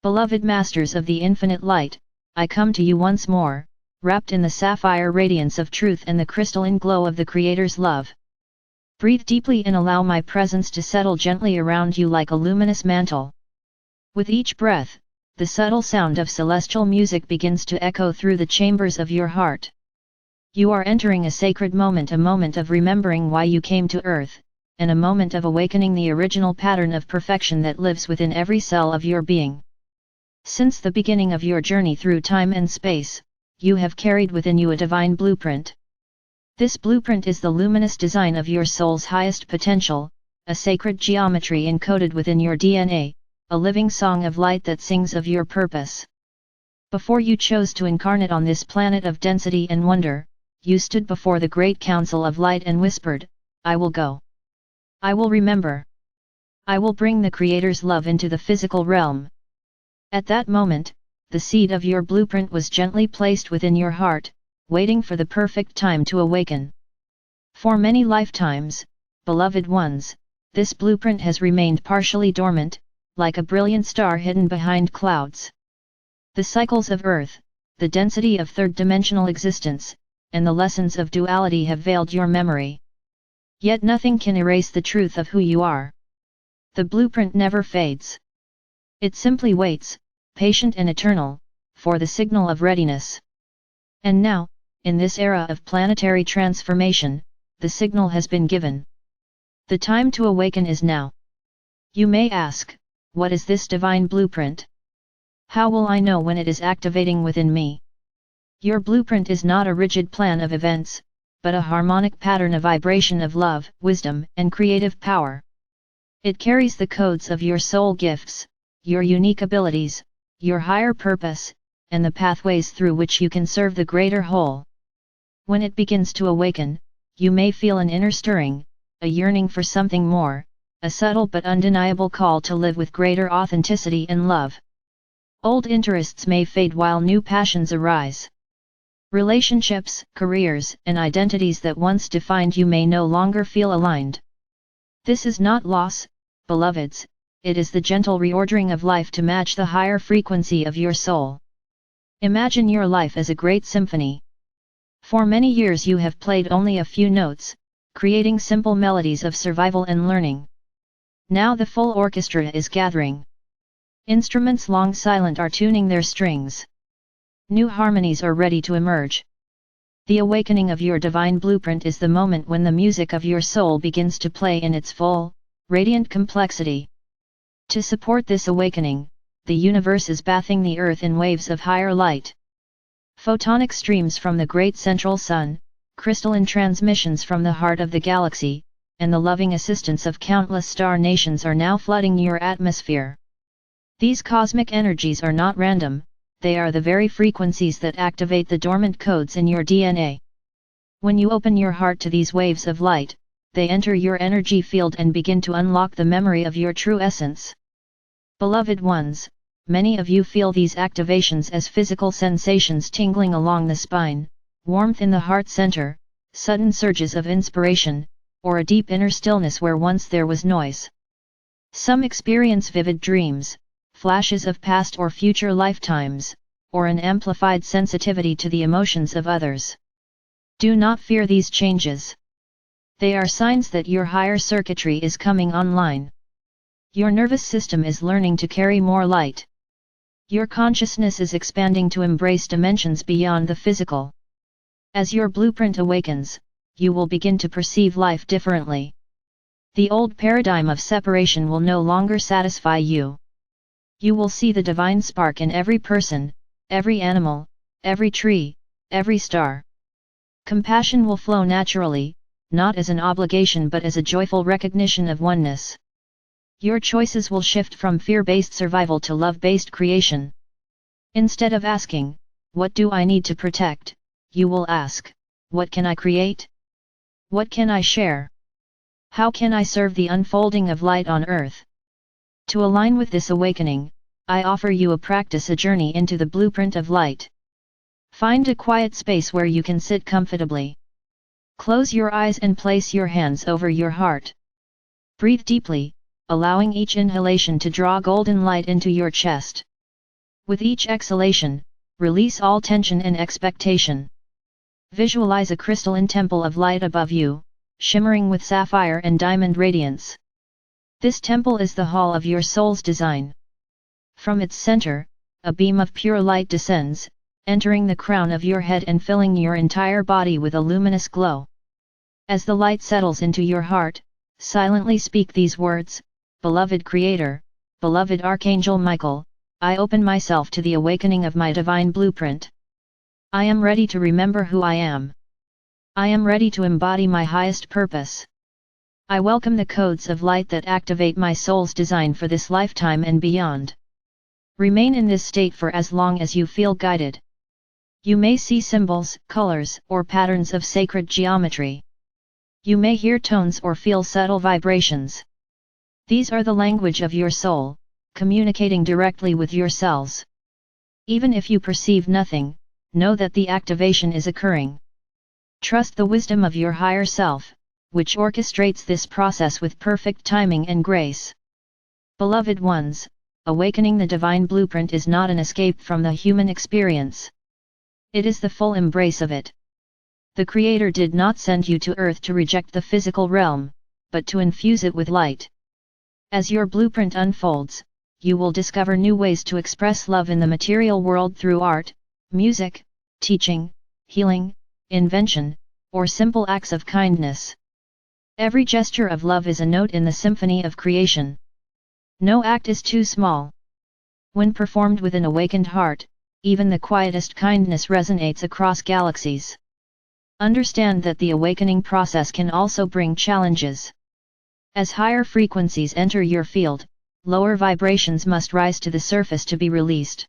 Beloved Masters of the Infinite Light, I come to you once more, wrapped in the sapphire radiance of truth and the crystalline glow of the Creator's love. Breathe deeply and allow my presence to settle gently around you like a luminous mantle. With each breath, the subtle sound of celestial music begins to echo through the chambers of your heart. You are entering a sacred moment, a moment of remembering why you came to earth, and a moment of awakening the original pattern of perfection that lives within every cell of your being. Since the beginning of your journey through time and space, you have carried within you a divine blueprint. This blueprint is the luminous design of your soul's highest potential, a sacred geometry encoded within your DNA, a living song of light that sings of your purpose. Before you chose to incarnate on this planet of density and wonder, you stood before the great council of light and whispered, "I will go. I will remember. I will bring the Creator's love into the physical realm." At that moment, the seed of your blueprint was gently placed within your heart, waiting for the perfect time to awaken. For many lifetimes, beloved ones, this blueprint has remained partially dormant, like a brilliant star hidden behind clouds. The cycles of Earth, the density of third-dimensional existence, and the lessons of duality have veiled your memory. Yet nothing can erase the truth of who you are. The blueprint never fades. It simply waits, patient and eternal, for the signal of readiness. And now, in this era of planetary transformation, the signal has been given. The time to awaken is now. You may ask, what is this divine blueprint? How will I know when it is activating within me? Your blueprint is not a rigid plan of events, but a harmonic pattern of vibration of love, wisdom, and creative power. It carries the codes of your soul gifts, your unique abilities, your higher purpose, and the pathways through which you can serve the greater whole. When it begins to awaken, you may feel an inner stirring, a yearning for something more, a subtle but undeniable call to live with greater authenticity and love. Old interests may fade while new passions arise. Relationships, careers, and identities that once defined you may no longer feel aligned. This is not loss, beloveds, it is the gentle reordering of life to match the higher frequency of your soul. Imagine your life as a great symphony. For many years you have played only a few notes, creating simple melodies of survival and learning. Now the full orchestra is gathering. Instruments long silent are tuning their strings. New harmonies are ready to emerge. The awakening of your divine blueprint is the moment when the music of your soul begins to play in its full, radiant complexity. To support this awakening, the universe is bathing the earth in waves of higher light. Photonic streams from the great central sun, crystalline transmissions from the heart of the galaxy, and the loving assistance of countless star nations are now flooding your atmosphere. These cosmic energies are not random, they are the very frequencies that activate the dormant codes in your DNA. When you open your heart to these waves of light, they enter your energy field and begin to unlock the memory of your true essence. Beloved ones, many of you feel these activations as physical sensations tingling along the spine, warmth in the heart center, sudden surges of inspiration, or a deep inner stillness where once there was noise. Some experience vivid dreams, flashes of past or future lifetimes, or an amplified sensitivity to the emotions of others. Do not fear these changes. They are signs that your higher circuitry is coming online. Your nervous system is learning to carry more light. Your consciousness is expanding to embrace dimensions beyond the physical. As your blueprint awakens, you will begin to perceive life differently. The old paradigm of separation will no longer satisfy you. You will see the divine spark in every person, every animal, every tree, every star. Compassion will flow naturally, not as an obligation but as a joyful recognition of oneness. Your choices will shift from fear-based survival to love-based creation. Instead of asking, "What do I need to protect?" you will ask, "What can I create? What can I share? How can I serve the unfolding of light on earth?" To align with this awakening, I offer you a practice, a journey into the blueprint of light. Find a quiet space where you can sit comfortably. Close your eyes and place your hands over your heart. Breathe deeply, allowing each inhalation to draw golden light into your chest. With each exhalation, release all tension and expectation. Visualize a crystalline temple of light above you, shimmering with sapphire and diamond radiance. This temple is the hall of your soul's design. From its center, a beam of pure light descends, entering the crown of your head and filling your entire body with a luminous glow. As the light settles into your heart, silently speak these words: Beloved Creator, beloved Archangel Michael, I open myself to the awakening of my divine blueprint. I am ready to remember who I am. I am ready to embody my highest purpose. I welcome the codes of light that activate my soul's design for this lifetime and beyond. Remain in this state for as long as you feel guided. You may see symbols, colors, or patterns of sacred geometry. You may hear tones or feel subtle vibrations. These are the language of your soul, communicating directly with your cells. Even if you perceive nothing, know that the activation is occurring. Trust the wisdom of your higher self, which orchestrates this process with perfect timing and grace. Beloved ones, awakening the divine blueprint is not an escape from the human experience. It is the full embrace of it. The Creator did not send you to Earth to reject the physical realm, but to infuse it with light. As your blueprint unfolds, you will discover new ways to express love in the material world through art, music, teaching, healing, invention, or simple acts of kindness. Every gesture of love is a note in the symphony of creation. No act is too small. When performed with an awakened heart, even the quietest kindness resonates across galaxies. Understand that the awakening process can also bring challenges. As higher frequencies enter your field, lower vibrations must rise to the surface to be released.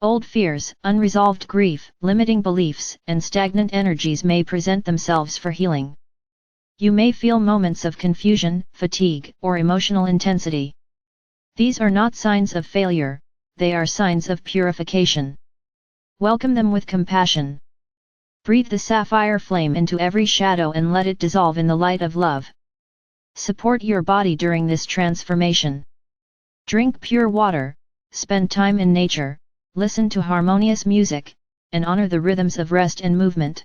Old fears, unresolved grief, limiting beliefs, and stagnant energies may present themselves for healing. You may feel moments of confusion, fatigue, or emotional intensity. These are not signs of failure, they are signs of purification. Welcome them with compassion. Breathe the sapphire flame into every shadow and let it dissolve in the light of love. Support your body during this transformation. Drink pure water, spend time in nature, listen to harmonious music, and honor the rhythms of rest and movement.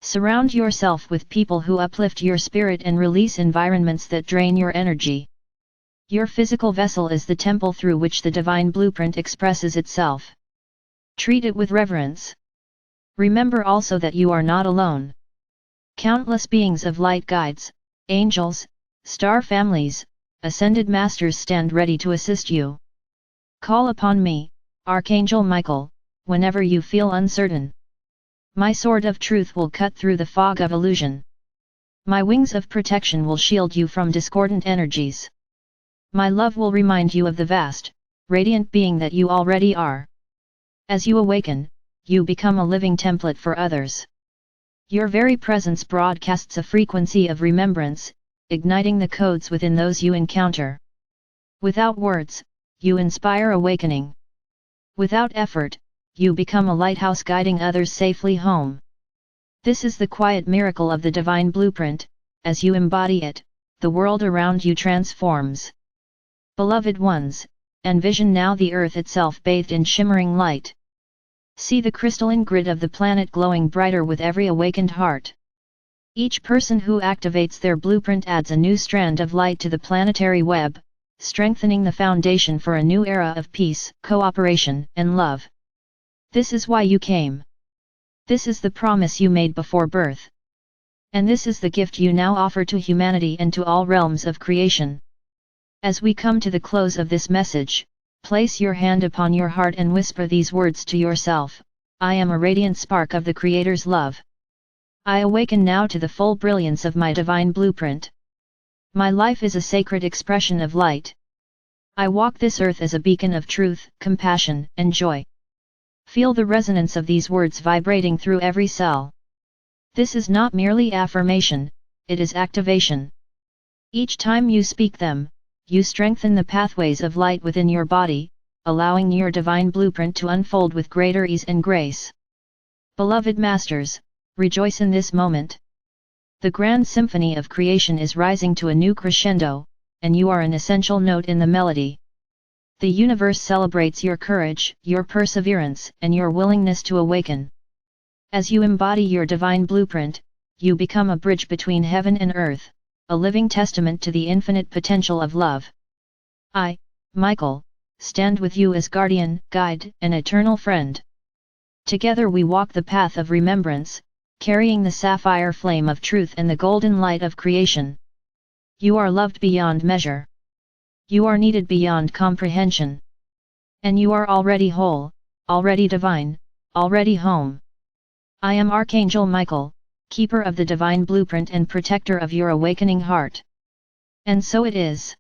Surround yourself with people who uplift your spirit and release environments that drain your energy. Your physical vessel is the temple through which the divine blueprint expresses itself. Treat it with reverence. Remember also that you are not alone. Countless beings of light guides, angels, star families, ascended masters stand ready to assist you. Call upon me, Archangel Michael, whenever you feel uncertain. My sword of truth will cut through the fog of illusion. My wings of protection will shield you from discordant energies. My love will remind you of the vast, radiant being that you already are. As you awaken, you become a living template for others. Your very presence broadcasts a frequency of remembrance, igniting the codes within those you encounter. Without words, you inspire awakening. Without effort, you become a lighthouse guiding others safely home. This is the quiet miracle of the divine blueprint. As you embody it, the world around you transforms. Beloved ones, envision now the earth itself bathed in shimmering light. See the crystalline grid of the planet glowing brighter with every awakened heart. Each person who activates their blueprint adds a new strand of light to the planetary web, strengthening the foundation for a new era of peace, cooperation, and love. This is why you came. This is the promise you made before birth. And this is the gift you now offer to humanity and to all realms of creation. As we come to the close of this message, place your hand upon your heart and whisper these words to yourself: I am a radiant spark of the Creator's love. I awaken now to the full brilliance of my divine blueprint. My life is a sacred expression of light. I walk this earth as a beacon of truth, compassion, and joy. Feel the resonance of these words vibrating through every cell. This is not merely affirmation, it is activation. Each time you speak them, you strengthen the pathways of light within your body, allowing your divine blueprint to unfold with greater ease and grace. Beloved Masters, rejoice in this moment. The grand symphony of creation is rising to a new crescendo, and you are an essential note in the melody. The universe celebrates your courage, your perseverance, and your willingness to awaken. As you embody your divine blueprint, you become a bridge between heaven and earth, a living testament to the infinite potential of love. I, Michael, stand with you as guardian, guide, and eternal friend. Together we walk the path of remembrance, carrying the sapphire flame of truth and the golden light of creation. You are loved beyond measure. You are needed beyond comprehension. And you are already whole, already divine, already home. I am Archangel Michael, keeper of the divine blueprint and protector of your awakening heart. And so it is.